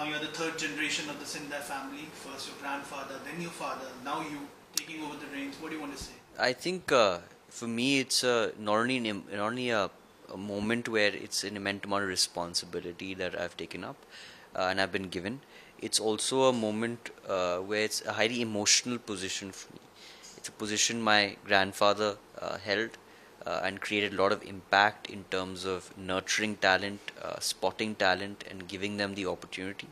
Now you're the third generation of the Scindia family. First your grandfather, then your father, now you taking over the reins. What do you want to say? I think for me it's not only a moment where it's an immense amount of responsibility that I've taken up and I've been given. It's also a moment where it's a highly emotional position for me. It's a position my grandfather held and created a lot of impact in terms of nurturing talent, spotting talent, and giving them the opportunity.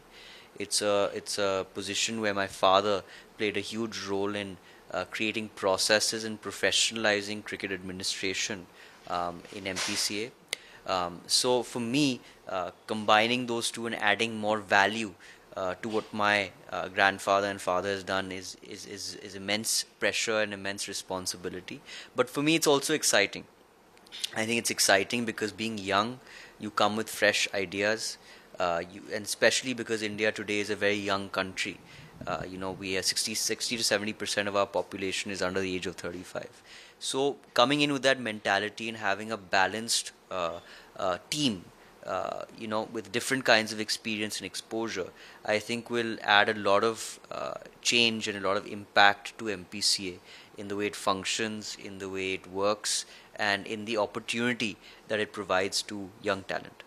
It's a position where my father played a huge role in creating processes and professionalizing cricket administration in MPCA. So for me, combining those two and adding more value to what my grandfather and father has done is immense pressure and immense responsibility. But for me, it's also exciting. I think it's exciting because being young, you come with fresh ideas, and especially because India today is a very young country. We are 60 to 70% of our population is under the age of 35. So coming in with that mentality and having a balanced team, with different kinds of experience and exposure, I think will add a lot of change and a lot of impact to MPCA in the way it functions, in the way it works, and in the opportunity that it provides to young talent.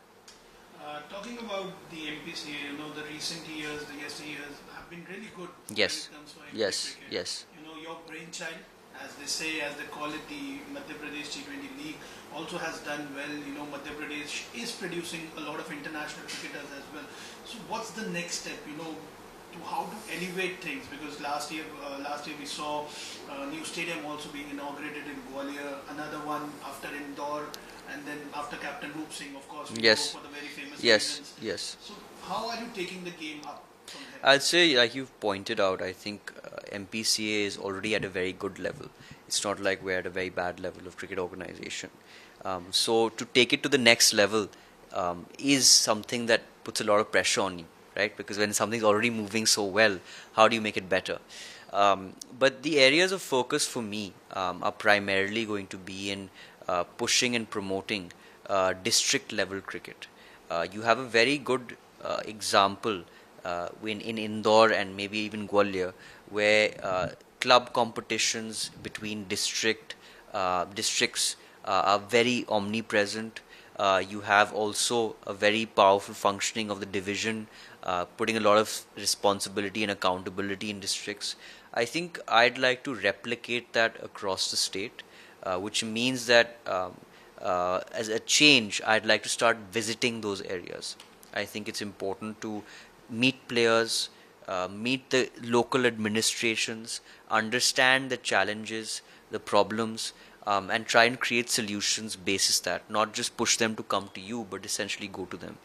Talking about the MPCA, the recent years, the yesteryears have been really good. Yes. When it comes to Yes. cricket. Yes. Your brainchild, as they say, as they call it, the Madhya Pradesh T20 League also has done well. Madhya Pradesh is producing a lot of international cricketers as well. So what's the next step? To how to elevate things, because last year we saw a new stadium also being inaugurated in Gwalior, another one after Indore, and then after Captain Roop Singh, of course, we go Yes. for the very famous Yes. reasons. Yes. So how are you taking the game up from here? I'd say, like you've pointed out, I think MPCA is already at a very good level. It's not like we're at a very bad level of cricket organization. So to take it to the next level is something that puts a lot of pressure on you, right? Because when something's already moving so well, how do you make it better? But the areas of focus for me are primarily going to be in pushing and promoting district level cricket. You have a very good example in Indore and maybe even Gwalior, where club competitions between districts are very omnipresent. You have also a very powerful functioning of the division, putting a lot of responsibility and accountability in districts. I think I'd like to replicate that across the state, which means that as a change, I'd like to start visiting those areas. I think it's important to meet players, meet the local administrations, understand the challenges, the problems, and try and create solutions basis that, not just push them to come to you, but essentially go to them.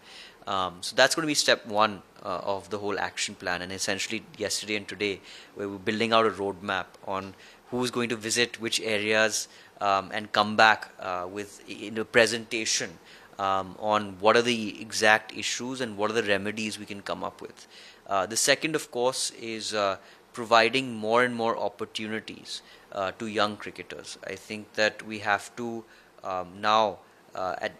So that's going to be step one of the whole action plan. And essentially yesterday and today, where we're building out a roadmap on who's going to visit which areas and come back with a presentation on what are the exact issues and what are the remedies we can come up with. The second, of course, is providing more and more opportunities to young cricketers. I think that we have to now,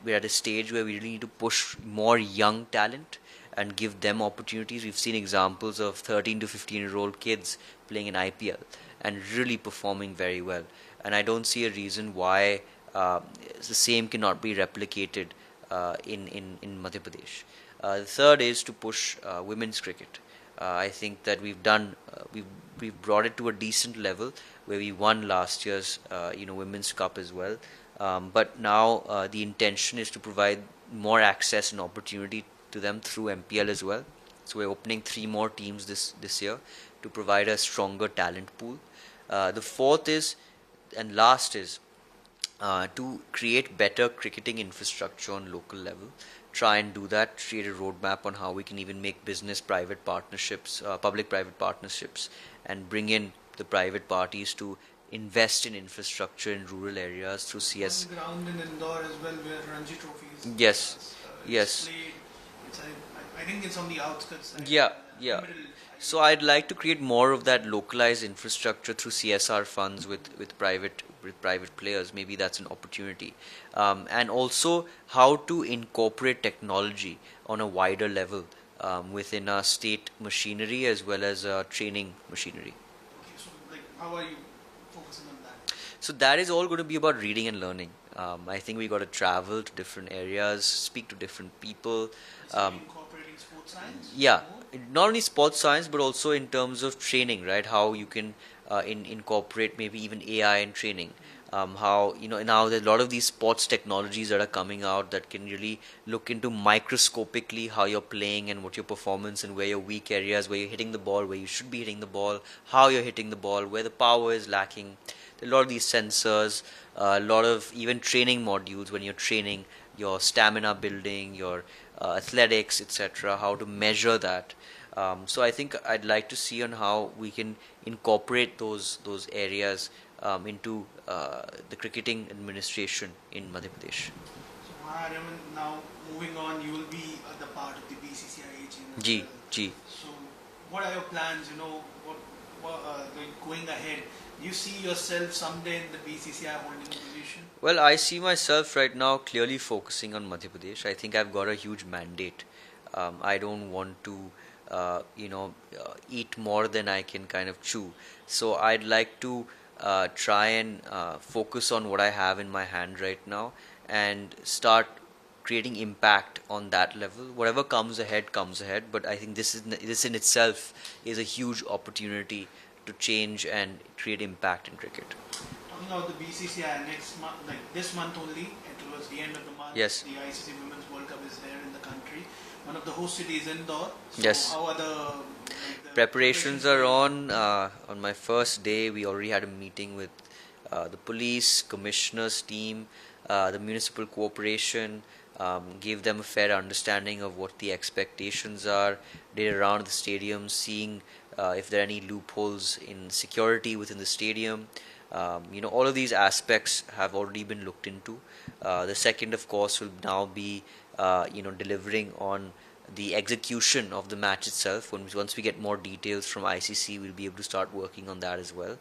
we're at a stage where we really need to push more young talent and give them opportunities. We've seen examples of 13 to 15-year-old kids playing in IPL and really performing very well. And I don't see a reason why the same cannot be replicated in Madhya Pradesh. The third is to push women's cricket. I think that we've brought it to a decent level where we won last year's Women's Cup as well. But now the intention is to provide more access and opportunity to them through MPL as well. So we're opening 3 more teams this year to provide a stronger talent pool. The fourth is, and last is, to create better cricketing infrastructure on local level. Try and do that, create a roadmap on how we can even make business-private partnerships, public-private partnerships, and bring in the private parties to invest in infrastructure in rural areas through CS. On the ground in Indore as well, where Ranji Trophy is. Yes, yes. Played. I think it's on the outskirts. Yeah. So I'd like to create more of that localized infrastructure through CSR funds with private players. Maybe that's an opportunity, and also how to incorporate technology on a wider level within our state machinery as well as training machinery. Okay, so like how are you focusing on that? So that is all going to be about reading and learning. I think we got to travel to different areas, speak to different people. Basically incorporating sports science? Yeah, More? not only sports science but also in terms of training, right? How you can incorporate maybe even AI in training. How now there's a lot of these sports technologies that are coming out that can really look into microscopically how you're playing and what your performance and where your weak areas, where you're hitting the ball, where you should be hitting the ball, how you're hitting the ball, where the power is lacking. There are a lot of these sensors, a lot of even training modules when you're training your stamina building, your athletics, etc. How to measure that. So I think I'd like to see on how we can incorporate those areas into the cricketing administration in Madhya Pradesh. So Mahanaryaman, now moving on, you will be the part of the BCCI team as G, well. G. So what are your plans, going ahead? Do you see yourself someday in the BCCI holding a position? Well, I see myself right now clearly focusing on Madhya Pradesh. I think I've got a huge mandate. I don't want to, eat more than I can kind of chew. So I'd like to try and focus on what I have in my hand right now and start creating impact on that level. Whatever comes ahead comes ahead. But I think this in itself is a huge opportunity to change and create impact in cricket. Talking about the BCCI next month, like this month only, towards the end of the month, Yes. the ICC Women's World Cup is there in the country. One of the host cities Indore. So Yes. how are the Preparations are on. On my first day, we already had a meeting with the police, commissioners team, the municipal corporation, gave them a fair understanding of what the expectations are, did around the stadium, seeing if there are any loopholes in security within the stadium. All of these aspects have already been looked into. The second, of course, will now be, delivering on the execution of the match itself. Once we get more details from ICC, we'll be able to start working on that as well.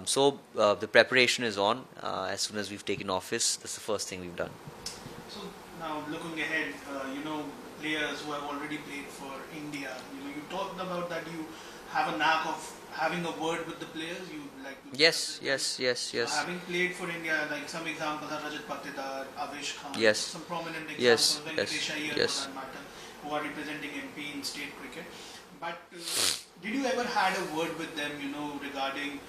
So the preparation is on. As soon as we've taken office, that's the first thing we've done. So now looking ahead, players who have already played for India, you talked about that you have a knack of having a word with the players. You like to Yes. So having played for India, like some examples are Rajat Patidar, Avesh Khan, Yes. some prominent Yes, examples, yes, Venkatesh Iyer yes. for that matter, who are representing MP in state cricket. But did you ever had a word with them, regarding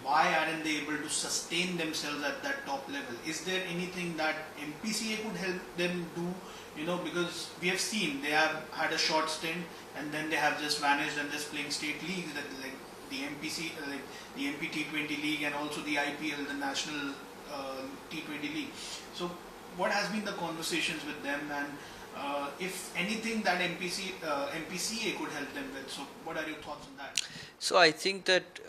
why aren't they able to sustain themselves at that top level? Is there anything that MPCA could help them do? Because we have seen they have had a short stint and then they have just vanished and just playing state leagues, that like the MPC, like the MP T20 League and also the IPL, the National T20 League. So what has been the conversations with them, and if anything that MPCA could help them with? So what are your thoughts on that? So I think that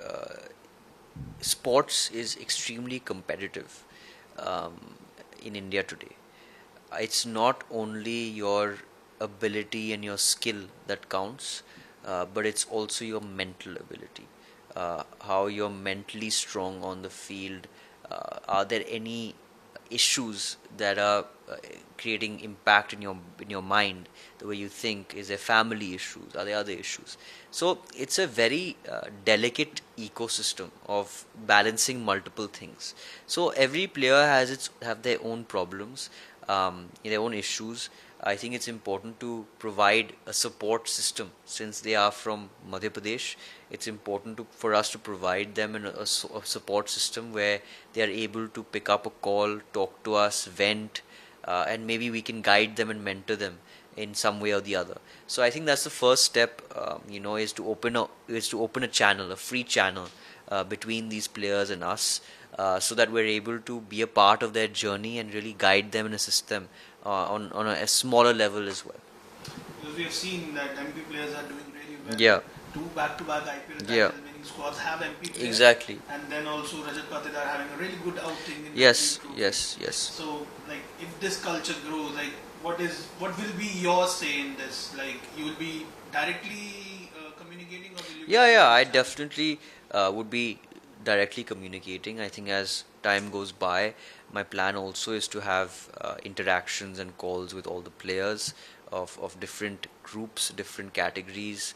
sports is extremely competitive in India today. It's not only your ability and your skill that counts, but it's also your mental ability. How you're mentally strong on the field. Are there any issues that are creating impact in your mind, the way you think? Is there family issues? Are there other issues? So it's a very delicate ecosystem of balancing multiple things. So every player have their own problems, their own issues. I think it's important to provide a support system. Since they are from Madhya Pradesh, it's important for us to provide them a support system where they are able to pick up a call, talk to us, vent, and maybe we can guide them and mentor them in some way or the other. So I think that's the first step. Is to open a channel, a free channel between these players and us, so that we're able to be a part of their journey and really guide them and assist them on a smaller level as well. Because we have seen that MP players are doing really well. Yeah. 2 back-to-back IPL Yeah. title winning squads have MP players. Exactly. And then also Rajat Patidar having a really good outing in Yes, the trophy. yes. So, like, if this culture grows, like, what will be your say in this? Like, you will be directly communicating, or will you? Yeah. I definitely would be directly communicating. I think as time goes by, my plan also is to have interactions and calls with all the players, of different groups, different categories,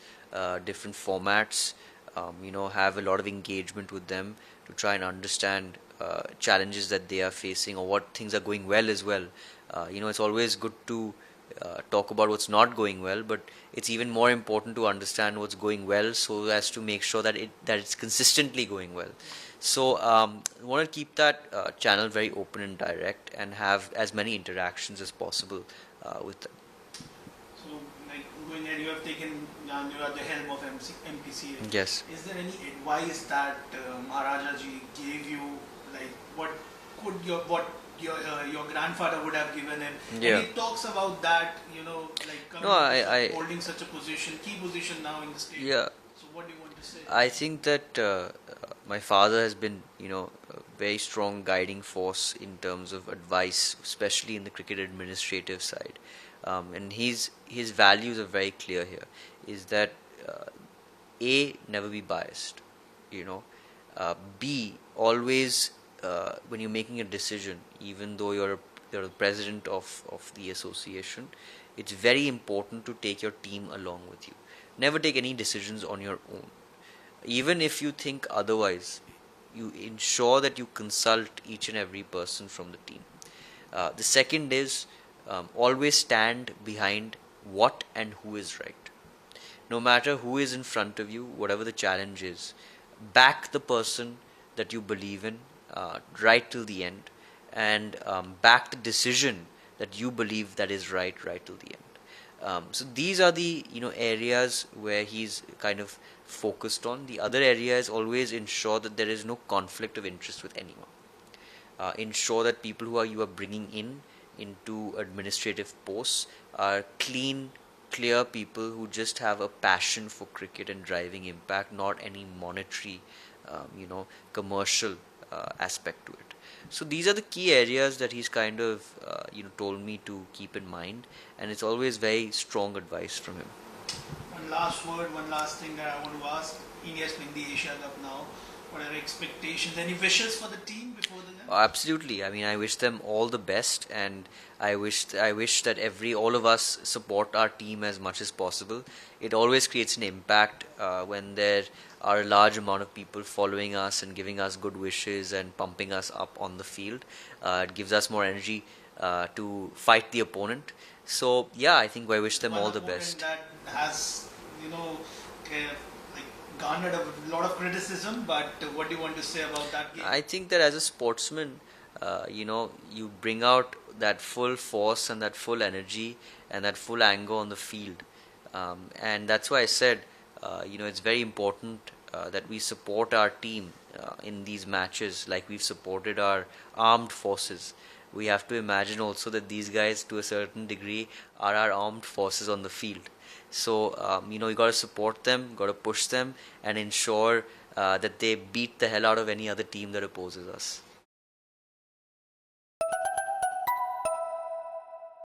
different formats. Have a lot of engagement with them to try and understand challenges that they are facing or what things are going well as well. It's always good to talk about what's not going well, but it's even more important to understand what's going well so as to make sure that it's consistently going well. So I want to keep that channel very open and direct and have as many interactions as possible with them. So, like going ahead, you have taken, you are the helm of MPCA. Yes. Is there any advice that Maharajaji gave you, like what could your grandfather would have given him? Yeah. And he talks about that, like coming holding such a position, key position now in the state. Yeah. So, what do you want to say? I think that my father has been, a very strong guiding force in terms of advice, especially in the cricket administrative side. And his values are very clear here. Is that A, never be biased. B, always when you're making a decision, even though you're the president of the association, it's very important to take your team along with you. Never take any decisions on your own. Even if you think otherwise, you ensure that you consult each and every person from the team. The second is always stand behind what and who is right. No matter who is in front of you, whatever the challenge is, back the person that you believe in right till the end, and back the decision that you believe that is right till the end. So these are the areas where he's kind of focused on. The other area is always ensure that there is no conflict of interest with anyone. Ensure that people who you are bringing into administrative posts are clear people who just have a passion for cricket and driving impact, not any monetary, commercial aspect to it. So these are the key areas that he's kind of told me to keep in mind, and it's always very strong advice from him. One last word, one last thing that I want to ask. India is playing the Asia Cup now. What are your expectations? Any wishes for the team before the game? Absolutely. I mean, I wish them all the best, and I wish that all of us support our team as much as possible. It always creates an impact when there are a large amount of people following us and giving us good wishes and pumping us up on the field. It gives us more energy to fight the opponent. So yeah, I think I wish them all the best. That has garnered a lot of criticism, but what do you want to say about that game? I think that as a sportsman, you bring out that full force and that full energy and that full anger on the field, and that's why I said, it's very important that we support our team in these matches like we've supported our armed forces. We have to imagine also that these guys, to a certain degree, are our armed forces on the field. So, you got to support them, got to push them, and ensure that they beat the hell out of any other team that opposes us.